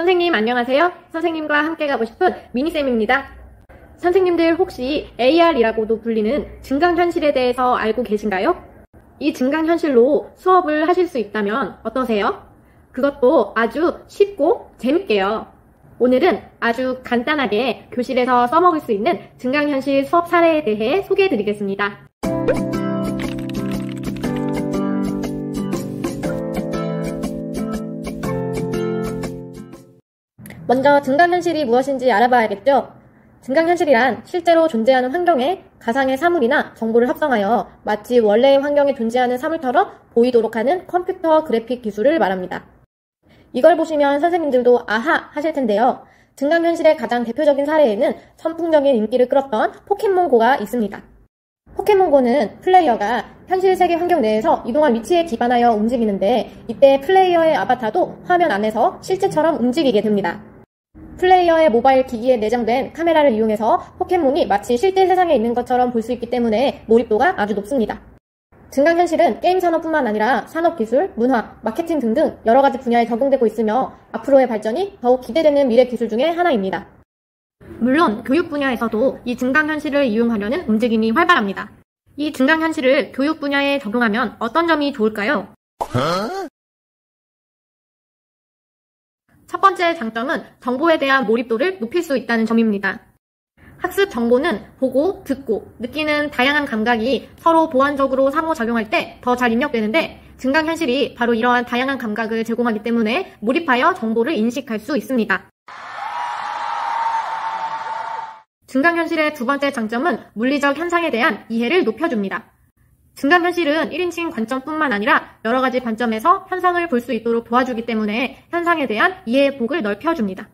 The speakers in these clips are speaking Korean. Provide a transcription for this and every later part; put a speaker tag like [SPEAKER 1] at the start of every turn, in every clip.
[SPEAKER 1] 선생님 안녕하세요. 선생님과 함께 가고 싶은 미니쌤입니다. 선생님들 혹시 AR이라고도 불리는 증강현실에 대해서 알고 계신가요? 이 증강현실로 수업을 하실 수 있다면 어떠세요? 그것도 아주 쉽고 재밌게요. 오늘은 아주 간단하게 교실에서 써먹을 수 있는 증강현실 수업 사례에 대해 소개해드리겠습니다. 먼저 증강현실이 무엇인지 알아봐야겠죠? 증강현실이란 실제로 존재하는 환경에 가상의 사물이나 정보를 합성하여 마치 원래의 환경에 존재하는 사물처럼 보이도록 하는 컴퓨터 그래픽 기술을 말합니다. 이걸 보시면 선생님들도 아하 하실 텐데요. 증강현실의 가장 대표적인 사례에는 선풍적인 인기를 끌었던 포켓몬고가 있습니다. 포켓몬고는 플레이어가 현실 세계 환경 내에서 이동한 위치에 기반하여 움직이는데 이때 플레이어의 아바타도 화면 안에서 실제처럼 움직이게 됩니다. 플레이어의 모바일 기기에 내장된 카메라를 이용해서 포켓몬이 마치 실제 세상에 있는 것처럼 볼 수 있기 때문에 몰입도가 아주 높습니다. 증강현실은 게임 산업뿐만 아니라 산업기술, 문화, 마케팅 등등 여러 가지 분야에 적용되고 있으며 앞으로의 발전이 더욱 기대되는 미래 기술 중에 하나입니다. 물론 교육 분야에서도 이 증강현실을 이용하려는 움직임이 활발합니다. 이 증강현실을 교육 분야에 적용하면 어떤 점이 좋을까요? 첫 번째 장점은 정보에 대한 몰입도를 높일 수 있다는 점입니다. 학습 정보는 보고, 듣고, 느끼는 다양한 감각이 서로 보완적으로 상호작용할 때 더 잘 입력되는데 증강현실이 바로 이러한 다양한 감각을 제공하기 때문에 몰입하여 정보를 인식할 수 있습니다. 증강현실의 두 번째 장점은 물리적 현상에 대한 이해를 높여줍니다. 증강현실은 1인칭 관점뿐만 아니라 여러 가지 관점에서 현상을 볼 수 있도록 도와주기 때문에 현상에 대한 이해의 폭을 넓혀줍니다.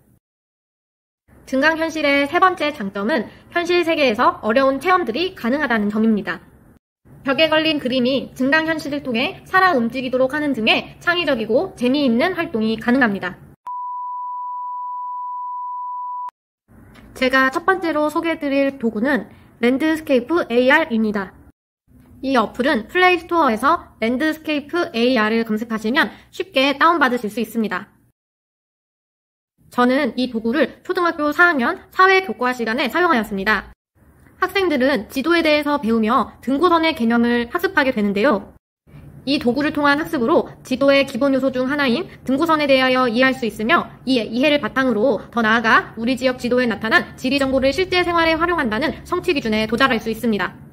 [SPEAKER 1] 증강현실의 세 번째 장점은 현실 세계에서 어려운 체험들이 가능하다는 점입니다. 벽에 걸린 그림이 증강현실을 통해 살아 움직이도록 하는 등의 창의적이고 재미있는 활동이 가능합니다. 제가 첫 번째로 소개해드릴 도구는 랜드스케이프 AR입니다. 이 어플은 플레이스토어에서 랜드스케이프 AR을 검색하시면 쉽게 다운받으실 수 있습니다. 저는 이 도구를 초등학교 4학년 사회교과 시간에 사용하였습니다. 학생들은 지도에 대해서 배우며 등고선의 개념을 학습하게 되는데요. 이 도구를 통한 학습으로 지도의 기본 요소 중 하나인 등고선에 대하여 이해할 수 있으며 이 이해를 바탕으로 더 나아가 우리 지역 지도에 나타난 지리 정보를 실제 생활에 활용한다는 성취 기준에 도달할 수 있습니다.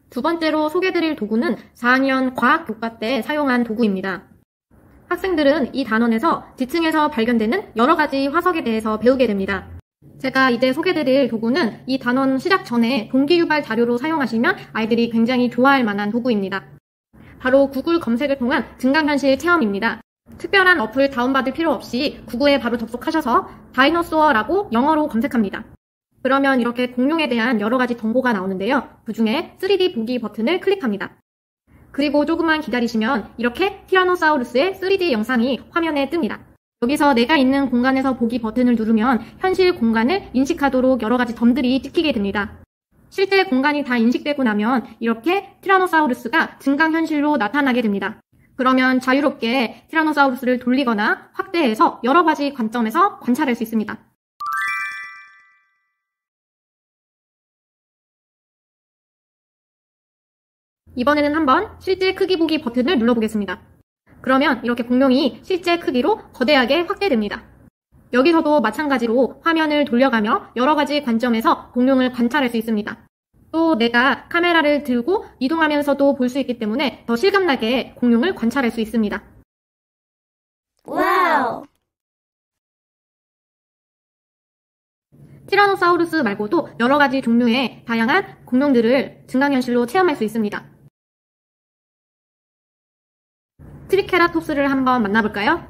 [SPEAKER 1] 두 번째로 소개드릴 도구는 4학년 과학교과 때 사용한 도구입니다. 학생들은 이 단원에서 지층에서 발견되는 여러 가지 화석에 대해서 배우게 됩니다. 제가 이제 소개드릴 도구는 이 단원 시작 전에 동기유발 자료로 사용하시면 아이들이 굉장히 좋아할 만한 도구입니다. 바로 구글 검색을 통한 증강현실 체험입니다. 특별한 어플 다운받을 필요 없이 구글에 바로 접속하셔서 다이노소어라고 영어로 검색합니다. 그러면 이렇게 공룡에 대한 여러 가지 정보가 나오는데요. 그 중에 3D 보기 버튼을 클릭합니다. 그리고 조금만 기다리시면 이렇게 티라노사우루스의 3D 영상이 화면에 뜹니다. 여기서 내가 있는 공간에서 보기 버튼을 누르면 현실 공간을 인식하도록 여러 가지 점들이 찍히게 됩니다. 실제 공간이 다 인식되고 나면 이렇게 티라노사우루스가 증강현실로 나타나게 됩니다. 그러면 자유롭게 티라노사우루스를 돌리거나 확대해서 여러 가지 관점에서 관찰할 수 있습니다. 이번에는 한번 실제 크기 보기 버튼을 눌러보겠습니다. 그러면 이렇게 공룡이 실제 크기로 거대하게 확대됩니다. 여기서도 마찬가지로 화면을 돌려가며 여러 가지 관점에서 공룡을 관찰할 수 있습니다. 또 내가 카메라를 들고 이동하면서도 볼 수 있기 때문에 더 실감나게 공룡을 관찰할 수 있습니다.
[SPEAKER 2] 와우!
[SPEAKER 1] 티라노사우루스 말고도 여러 가지 종류의 다양한 공룡들을 증강현실로 체험할 수 있습니다. 트리케라톱스를 한번 만나볼까요?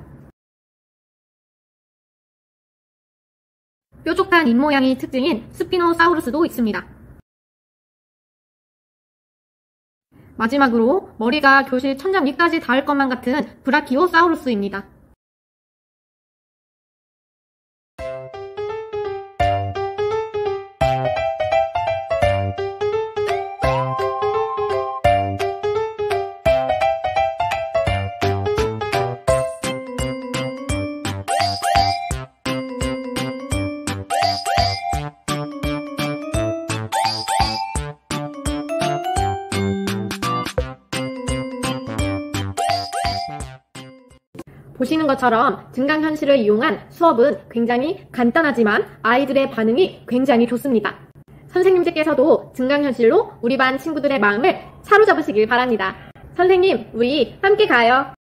[SPEAKER 1] 뾰족한 입모양이 특징인 스피노사우루스도 있습니다. 마지막으로 머리가 교실 천장 위까지 닿을 것만 같은 브라키오사우루스입니다. 보시는 것처럼 증강현실을 이용한 수업은 굉장히 간단하지만 아이들의 반응이 굉장히 좋습니다. 선생님들께서도 증강현실로 우리 반 친구들의 마음을 사로잡으시길 바랍니다. 선생님, 우리 함께 가요.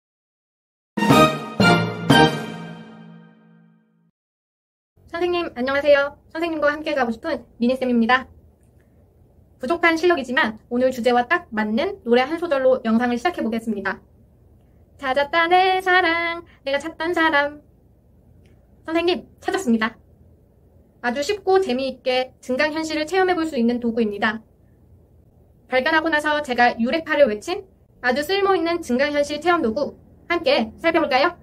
[SPEAKER 1] 선생님, 안녕하세요. 선생님과 함께 가고 싶은 미니쌤입니다. 부족한 실력이지만 오늘 주제와 딱 맞는 노래 한 소절로 영상을 시작해 보겠습니다. 찾았다 내 사랑, 내가 찾던 사람. 선생님, 찾았습니다. 아주 쉽고 재미있게 증강현실을 체험해볼 수 있는 도구입니다. 발견하고 나서 제가 유레카를 외친 아주 쓸모있는 증강현실 체험 도구 함께 살펴볼까요?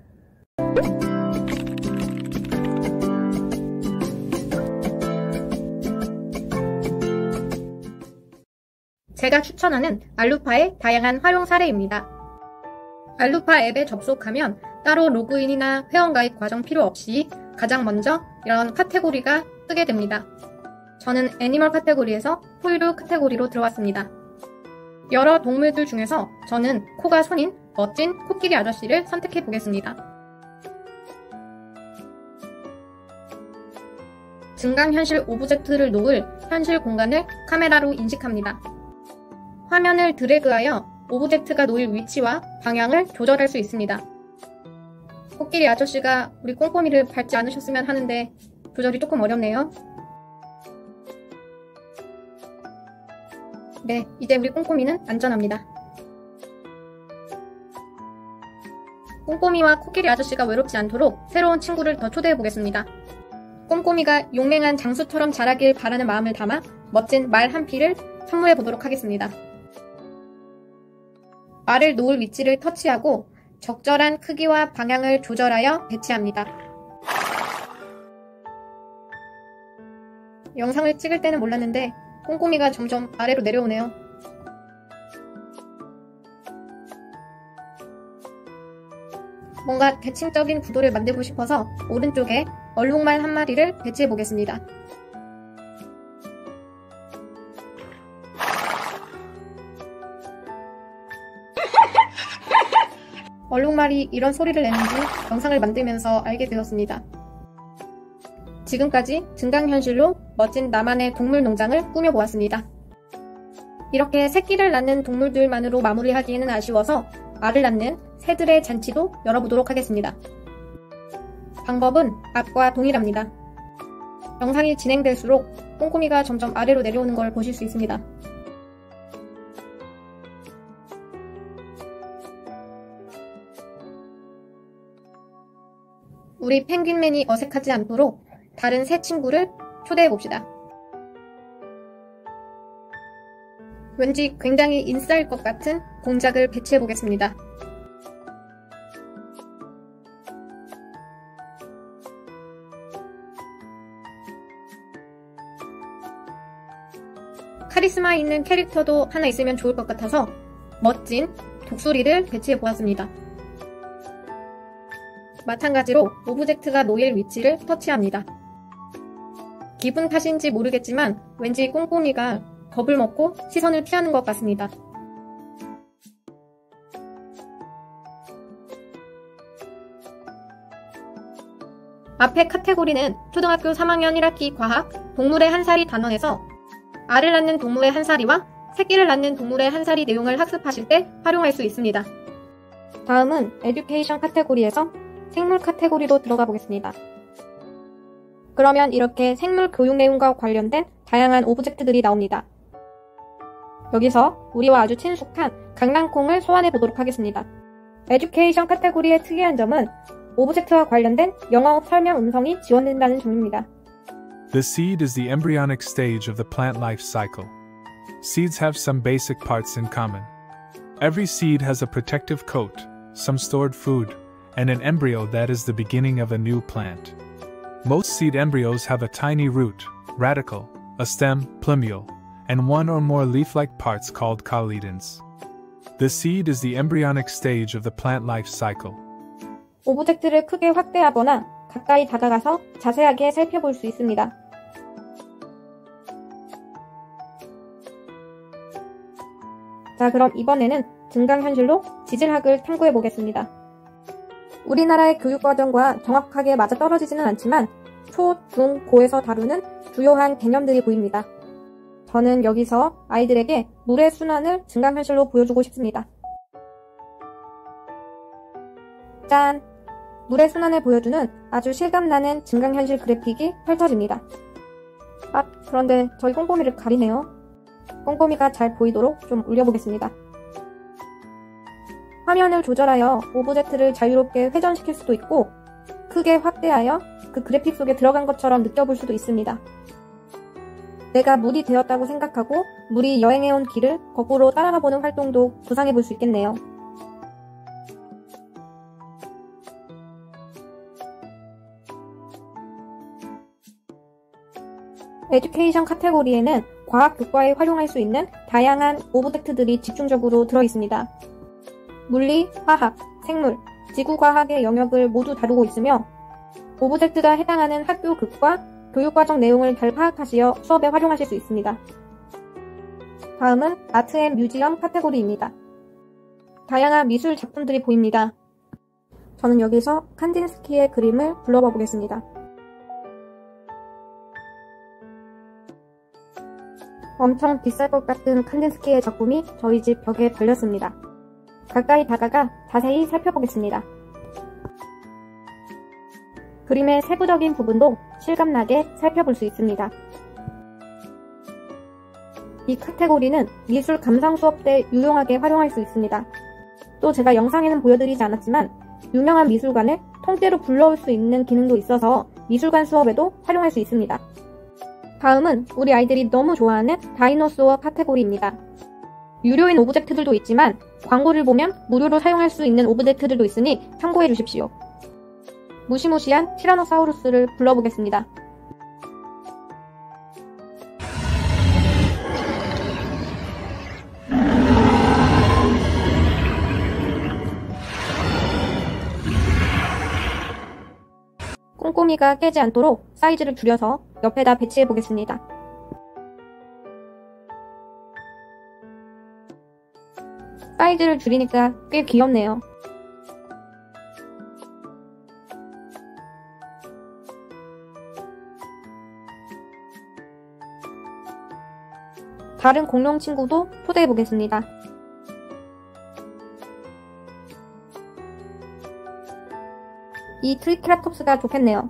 [SPEAKER 1] 제가 추천하는 알루파의 다양한 활용 사례입니다. 알루파 앱에 접속하면 따로 로그인이나 회원가입 과정 필요 없이 가장 먼저 이런 카테고리가 뜨게 됩니다. 저는 애니멀 카테고리에서 포유류 카테고리로 들어왔습니다. 여러 동물들 중에서 저는 코가 손인 멋진 코끼리 아저씨를 선택해 보겠습니다. 증강현실 오브젝트를 놓을 현실 공간을 카메라로 인식합니다. 화면을 드래그하여 오브젝트가 놓일 위치와 방향을 조절할 수 있습니다. 코끼리 아저씨가 우리 꼼꼼이를 밟지 않으셨으면 하는데 조절이 조금 어렵네요. 네, 이제 우리 꼼꼼이는 안전합니다. 꼼꼼이와 코끼리 아저씨가 외롭지 않도록 새로운 친구를 더 초대해 보겠습니다. 꼼꼼이가 용맹한 장수처럼 자라길 바라는 마음을 담아 멋진 말 한 피를 선물해 보도록 하겠습니다. 말을 놓을 위치를 터치하고 적절한 크기와 방향을 조절하여 배치합니다. 영상을 찍을 때는 몰랐는데 꼼꼼이가 점점 아래로 내려오네요. 뭔가 대칭적인 구도를 만들고 싶어서 오른쪽에 얼룩말 한 마리를 배치해 보겠습니다. 얼룩말이 이런 소리를 내는지 영상을 만들면서 알게 되었습니다. 지금까지 증강현실로 멋진 나만의 동물 농장을 꾸며보았습니다. 이렇게 새끼를 낳는 동물들만으로 마무리하기에는 아쉬워서 알을 낳는 새들의 잔치도 열어보도록 하겠습니다. 방법은 앞과 동일합니다. 영상이 진행될수록 꼼꼼이가 점점 아래로 내려오는 걸 보실 수 있습니다. 우리 펭귄맨이 어색하지 않도록 다른 새 친구를 초대해봅시다. 왠지 굉장히 인싸일 것 같은 공작을 배치해보겠습니다. 카리스마 있는 캐릭터도 하나 있으면 좋을 것 같아서 멋진 독수리를 배치해보았습니다. 마찬가지로 오브젝트가 놓일 위치를 터치합니다. 기분 탓인지 모르겠지만 왠지 꼼꼼이가 겁을 먹고 시선을 피하는 것 같습니다. 앞의 카테고리는 초등학교 3학년 1학기 과학 동물의 한 살이 단원에서 알을 낳는 동물의 한 살이와 새끼를 낳는 동물의 한 살이 내용을 학습하실 때 활용할 수 있습니다. 다음은 에듀케이션 카테고리에서 생물 카테고리로 들어가 보겠습니다. 그러면 이렇게 생물 교육 내용과 관련된 다양한 오브젝트들이 나옵니다. 여기서 우리와 아주 친숙한 강낭콩을 소환해 보도록 하겠습니다. 에듀케이션 카테고리의 특이한 점은 오브젝트와 관련된 영어 설명 음성이 지원된다는 점입니다.
[SPEAKER 2] The seed is the embryonic stage of the plant life cycle. Seeds have some basic parts in common. Every seed has a protective coat, some stored food, and an embryo that is the beginning of a new plant. Most seed embryos have a tiny root, radicle, a stem, plumule, and one or more leaf-like parts called cotyledons. The seed is the embryonic stage of the plant life cycle.
[SPEAKER 1] 오브젝트를 크게 확대하거나 가까이 다가가서 자세하게 살펴볼 수 있습니다. 자, 그럼 이번에는 증강현실로 지질학을 탐구해 보겠습니다. 우리나라의 교육과정과 정확하게 맞아떨어지지는 않지만 초, 중, 고에서 다루는 주요한 개념들이 보입니다. 저는 여기서 아이들에게 물의 순환을 증강현실로 보여주고 싶습니다. 짠! 물의 순환을 보여주는 아주 실감나는 증강현실 그래픽이 펼쳐집니다. 아, 그런데 저희 꼼꼼이를 가리네요. 꼼꼼이가 잘 보이도록 좀 올려보겠습니다. 화면을 조절하여 오브젝트를 자유롭게 회전시킬 수도 있고 크게 확대하여 그 그래픽 속에 들어간 것처럼 느껴볼 수도 있습니다. 내가 물이 되었다고 생각하고 물이 여행해온 길을 거꾸로 따라가보는 활동도 구상해볼 수 있겠네요. 에듀케이션 카테고리에는 과학 교과에 활용할 수 있는 다양한 오브젝트들이 집중적으로 들어있습니다. 물리, 화학, 생물, 지구과학의 영역을 모두 다루고 있으며 오브젝트가 해당하는 학교 교과, 교육과정 내용을 잘 파악하시어 수업에 활용하실 수 있습니다. 다음은 아트 앤 뮤지엄 카테고리입니다. 다양한 미술 작품들이 보입니다. 저는 여기서 칸딘스키의 그림을 불러봐 보겠습니다. 엄청 비쌀 것 같은 칸딘스키의 작품이 저희 집 벽에 달렸습니다. 가까이 다가가 자세히 살펴보겠습니다. 그림의 세부적인 부분도 실감나게 살펴볼 수 있습니다. 이 카테고리는 미술 감상 수업 때 유용하게 활용할 수 있습니다. 또 제가 영상에는 보여드리지 않았지만 유명한 미술관을 통째로 불러올 수 있는 기능도 있어서 미술관 수업에도 활용할 수 있습니다. 다음은 우리 아이들이 너무 좋아하는 다이노소어 카테고리입니다. 유료인 오브젝트들도 있지만 광고를 보면 무료로 사용할 수 있는 오브젝트들도 있으니 참고해 주십시오. 무시무시한 티라노사우루스를 불러보겠습니다. 꼼꼼이가 깨지 않도록 사이즈를 줄여서 옆에다 배치해 보겠습니다. 사이즈를 줄이니까 꽤 귀엽네요. 다른 공룡 친구도 초대해 보겠습니다. 이 트리케라톱스가 좋겠네요.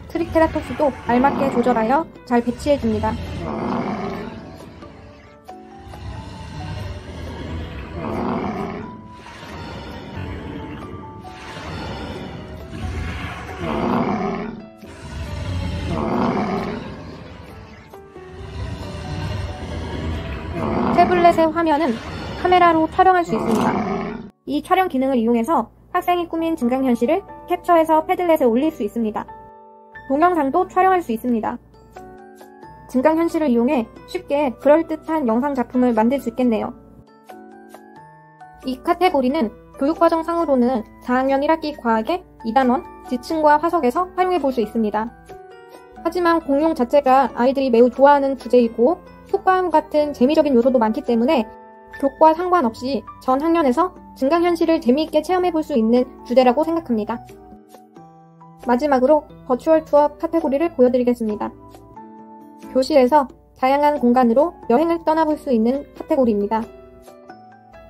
[SPEAKER 1] 트리케라톱스도 알맞게 조절하여 잘 배치해줍니다. 태블릿의 화면은 카메라로 촬영할 수 있습니다. 이 촬영 기능을 이용해서 학생이 꾸민 증강현실을 캡처해서 패들렛에 올릴 수 있습니다. 동영상도 촬영할 수 있습니다. 증강현실을 이용해 쉽게 그럴듯한 영상 작품을 만들 수 있겠네요. 이 카테고리는 교육과정상으로는 4학년 1학기 과학의 2단원 지층과 화석에서 활용해 볼 수 있습니다. 하지만 공룡 자체가 아이들이 매우 좋아하는 주제이고 효과음 같은 재미적인 요소도 많기 때문에 교과 상관없이 전 학년에서 증강현실을 재미있게 체험해 볼 수 있는 주제라고 생각합니다. 마지막으로 버추얼 투어 카테고리를 보여드리겠습니다. 교실에서 다양한 공간으로 여행을 떠나볼 수 있는 카테고리입니다.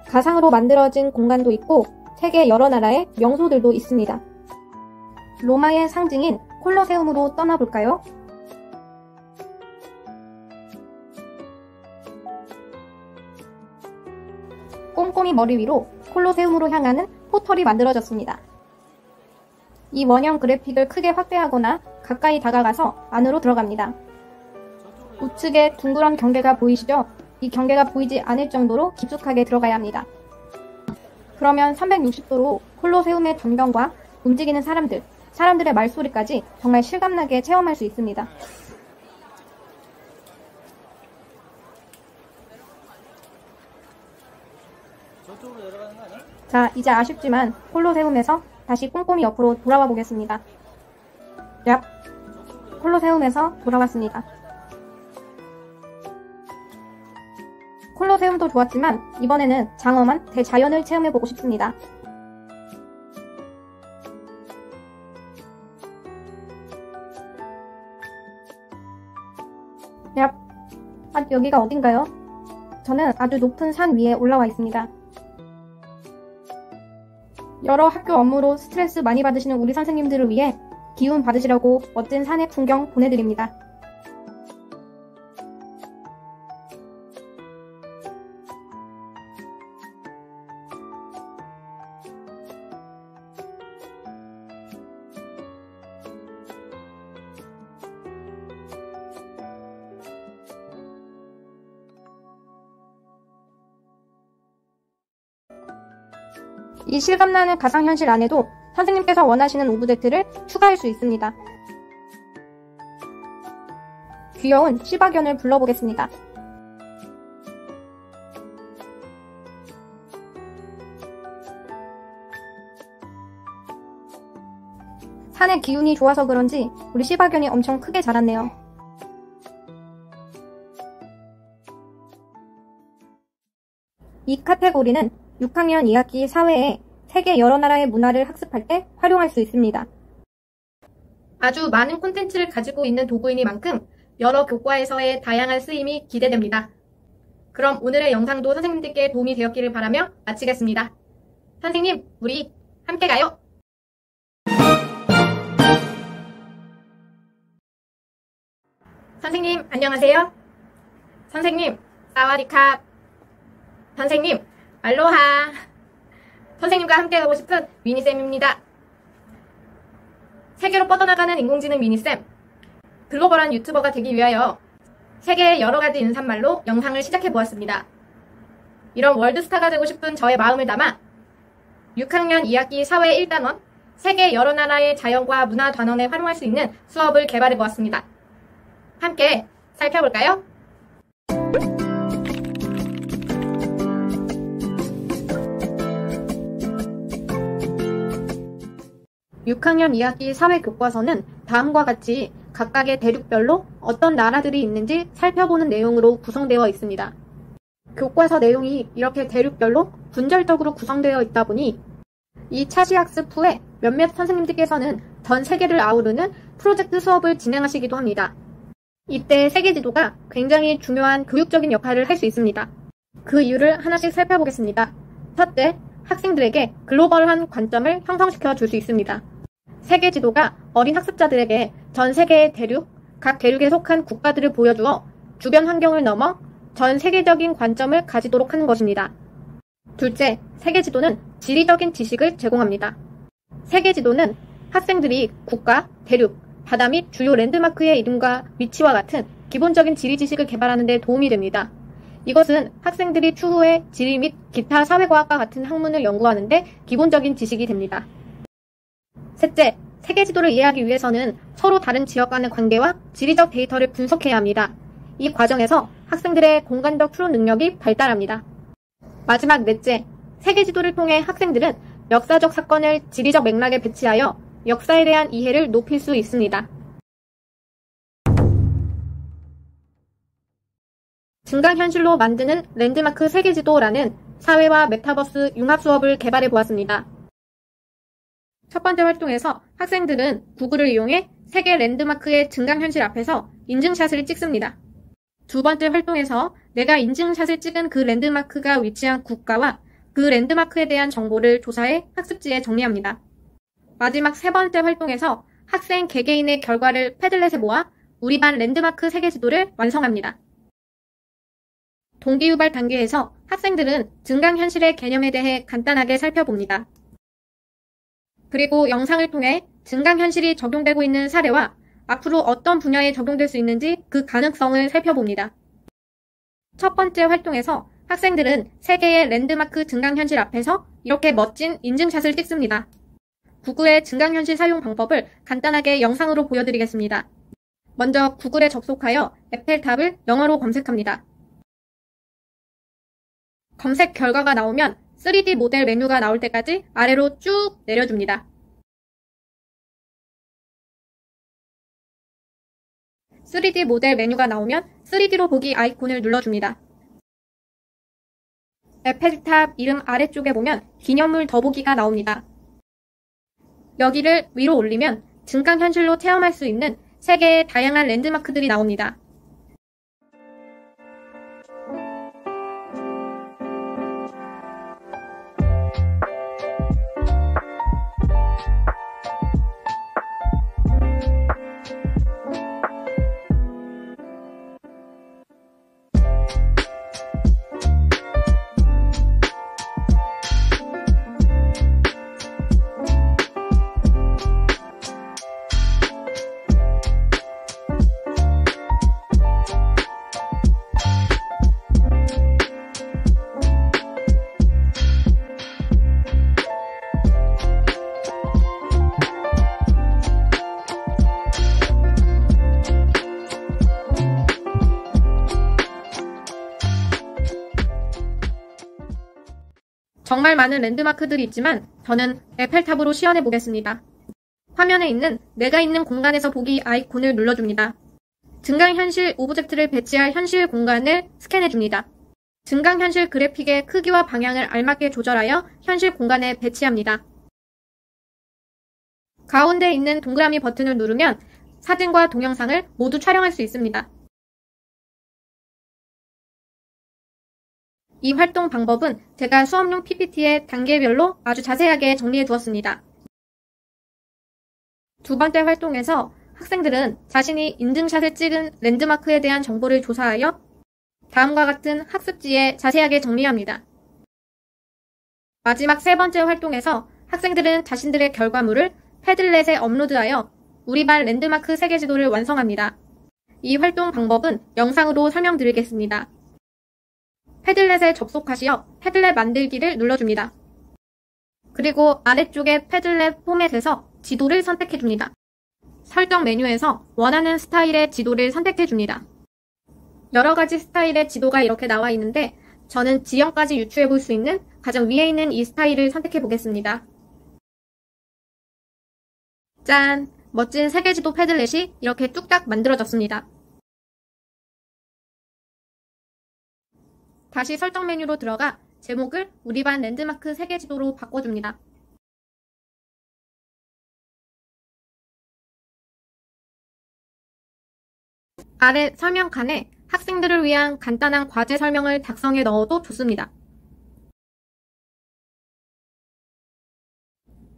[SPEAKER 1] 가상으로 만들어진 공간도 있고 세계 여러 나라의 명소들도 있습니다. 로마의 상징인 콜로세움으로 떠나볼까요? 꼼꼼히 머리 위로 콜로세움으로 향하는 포털이 만들어졌습니다. 이 원형 그래픽을 크게 확대하거나 가까이 다가가서 안으로 들어갑니다. 우측에 둥그런 경계가 보이시죠? 이 경계가 보이지 않을 정도로 깊숙하게 들어가야 합니다. 그러면 360도로 콜로세움의 전경과 움직이는 사람들의 말소리까지 정말 실감나게 체험할 수 있습니다. 자, 이제 아쉽지만 콜로세움에서 다시 꼼꼼히 옆으로 돌아와 보겠습니다. 얍! 콜로세움에서 돌아왔습니다. 콜로세움도 좋았지만 이번에는 장엄한 대자연을 체험해보고 싶습니다. 얍! 여기가 어딘가요? 저는 아주 높은 산 위에 올라와 있습니다. 여러 학교 업무로 스트레스 많이 받으시는 우리 선생님들을 위해 기운 받으시려고 멋진 산의 풍경 보내드립니다. 이 실감나는 가상현실 안에도 선생님께서 원하시는 오브젝트를 추가할 수 있습니다. 귀여운 시바견을 불러보겠습니다. 산의 기운이 좋아서 그런지 우리 시바견이 엄청 크게 자랐네요. 이 카테고리는 6학년 2학기 사회에 세계 여러 나라의 문화를 학습할 때 활용할 수 있습니다. 아주 많은 콘텐츠를 가지고 있는 도구이니만큼 여러 교과에서의 다양한 쓰임이 기대됩니다. 그럼 오늘의 영상도 선생님들께 도움이 되었기를 바라며 마치겠습니다. 선생님, 우리 함께 가요! 선생님, 안녕하세요. 선생님, 사와디캅. 선생님, 알로하. 선생님과 함께 가고 싶은 미니쌤입니다. 세계로 뻗어나가는 인공지능 미니쌤. 글로벌한 유튜버가 되기 위하여 세계의 여러가지 인사말로 영상을 시작해보았습니다. 이런 월드스타가 되고 싶은 저의 마음을 담아 6학년 2학기 사회 1단원 세계 여러 나라의 자연과 문화 단원에 활용할 수 있는 수업을 개발해보았습니다. 함께 살펴볼까요? 6학년 2학기 사회교과서는 다음과 같이 각각의 대륙별로 어떤 나라들이 있는지 살펴보는 내용으로 구성되어 있습니다. 교과서 내용이 이렇게 대륙별로 분절적으로 구성되어 있다 보니 이 차시학습 후에 몇몇 선생님들께서는 전 세계를 아우르는 프로젝트 수업을 진행하시기도 합니다. 이때 세계지도가 굉장히 중요한 교육적인 역할을 할 수 있습니다. 그 이유를 하나씩 살펴보겠습니다. 첫째, 학생들에게 글로벌한 관점을 형성시켜 줄 수 있습니다. 세계지도가 어린 학습자들에게 전 세계의 대륙, 각 대륙에 속한 국가들을 보여주어 주변 환경을 넘어 전 세계적인 관점을 가지도록 하는 것입니다. 둘째, 세계지도는 지리적인 지식을 제공합니다. 세계지도는 학생들이 국가, 대륙, 바다 및 주요 랜드마크의 이름과 위치와 같은 기본적인 지리 지식을 개발하는 데 도움이 됩니다. 이것은 학생들이 추후에 지리 및 기타 사회과학과 같은 학문을 연구하는 데 기본적인 지식이 됩니다. 셋째, 세계지도를 이해하기 위해서는 서로 다른 지역 간의 관계와 지리적 데이터를 분석해야 합니다. 이 과정에서 학생들의 공간적 추론 능력이 발달합니다. 마지막 넷째, 세계지도를 통해 학생들은 역사적 사건을 지리적 맥락에 배치하여 역사에 대한 이해를 높일 수 있습니다. 증강현실로 만드는 랜드마크 세계지도라는 사회와 메타버스 융합 수업을 개발해 보았습니다. 첫 번째 활동에서 학생들은 구글을 이용해 세계 랜드마크의 증강현실 앞에서 인증샷을 찍습니다. 두 번째 활동에서 내가 인증샷을 찍은 그 랜드마크가 위치한 국가와 그 랜드마크에 대한 정보를 조사해 학습지에 정리합니다. 마지막 세 번째 활동에서 학생 개개인의 결과를 패들렛에 모아 우리 반 랜드마크 세계지도를 완성합니다. 동기유발 단계에서 학생들은 증강현실의 개념에 대해 간단하게 살펴봅니다. 그리고 영상을 통해 증강현실이 적용되고 있는 사례와 앞으로 어떤 분야에 적용될 수 있는지 그 가능성을 살펴봅니다. 첫 번째 활동에서 학생들은 세 개의 랜드마크 증강현실 앞에서 이렇게 멋진 인증샷을 찍습니다. 구글의 증강현실 사용 방법을 간단하게 영상으로 보여드리겠습니다. 먼저 구글에 접속하여 에펠탑을 영어로 검색합니다. 검색 결과가 나오면 3D 모델 메뉴가 나올 때까지 아래로 쭉 내려줍니다. 3D 모델 메뉴가 나오면 3D로 보기 아이콘을 눌러줍니다. 에펠탑 이름 아래쪽에 보면 기념물 더보기가 나옵니다. 여기를 위로 올리면 증강현실로 체험할 수 있는 세 개의 다양한 랜드마크들이 나옵니다. 정말 많은 랜드마크들이 있지만 저는 에펠탑으로 시연해 보겠습니다. 화면에 있는 내가 있는 공간에서 보기 아이콘을 눌러줍니다. 증강현실 오브젝트를 배치할 현실 공간을 스캔해줍니다. 증강현실 그래픽의 크기와 방향을 알맞게 조절하여 현실 공간에 배치합니다. 가운데 있는 동그라미 버튼을 누르면 사진과 동영상을 모두 촬영할 수 있습니다. 이 활동 방법은 제가 수업용 PPT에 단계별로 아주 자세하게 정리해 두었습니다. 두 번째 활동에서 학생들은 자신이 인증샷을 찍은 랜드마크에 대한 정보를 조사하여 다음과 같은 학습지에 자세하게 정리합니다. 마지막 세 번째 활동에서 학생들은 자신들의 결과물을 패들렛에 업로드하여 우리 반 랜드마크 세계지도를 완성합니다. 이 활동 방법은 영상으로 설명드리겠습니다. 패들렛에 접속하시어 패들렛 만들기를 눌러줍니다. 그리고 아래쪽에 패들렛 포맷에서 지도를 선택해줍니다. 설정 메뉴에서 원하는 스타일의 지도를 선택해줍니다. 여러가지 스타일의 지도가 이렇게 나와 있는데 저는 지형까지 유추해 볼 수 있는 가장 위에 있는 이 스타일을 선택해 보겠습니다. 짠! 멋진 세계지도 패들렛이 이렇게 뚝딱 만들어졌습니다. 다시 설정 메뉴로 들어가 제목을 우리 반 랜드마크 세계지도로 바꿔줍니다. 아래 설명칸에 학생들을 위한 간단한 과제 설명을 작성해 넣어도 좋습니다.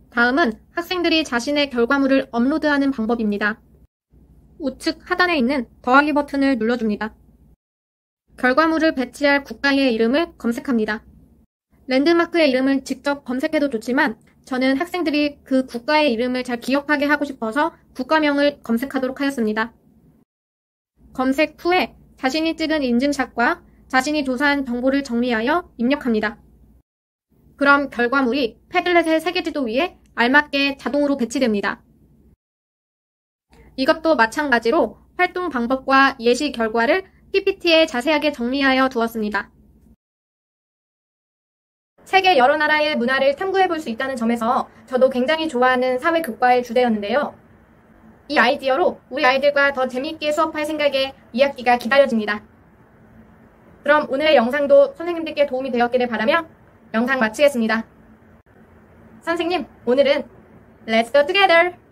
[SPEAKER 1] 다음은 학생들이 자신의 결과물을 업로드하는 방법입니다. 우측 하단에 있는 더하기 버튼을 눌러줍니다. 결과물을 배치할 국가의 이름을 검색합니다. 랜드마크의 이름을 직접 검색해도 좋지만 저는 학생들이 그 국가의 이름을 잘 기억하게 하고 싶어서 국가명을 검색하도록 하였습니다. 검색 후에 자신이 찍은 인증샷과 자신이 조사한 정보를 정리하여 입력합니다. 그럼 결과물이 패들렛의 세계지도 위에 알맞게 자동으로 배치됩니다. 이것도 마찬가지로 활동 방법과 예시 결과를 PPT에 자세하게 정리하여 두었습니다. 세계 여러 나라의 문화를 탐구해 볼 수 있다는 점에서 저도 굉장히 좋아하는 사회교과의 주제였는데요. 이 아이디어로 우리 아이들과 더 재미있게 수업할 생각에 2학기가 기다려집니다. 그럼 오늘의 영상도 선생님들께 도움이 되었기를 바라며 영상 마치겠습니다. 선생님, 오늘은 Let's go together!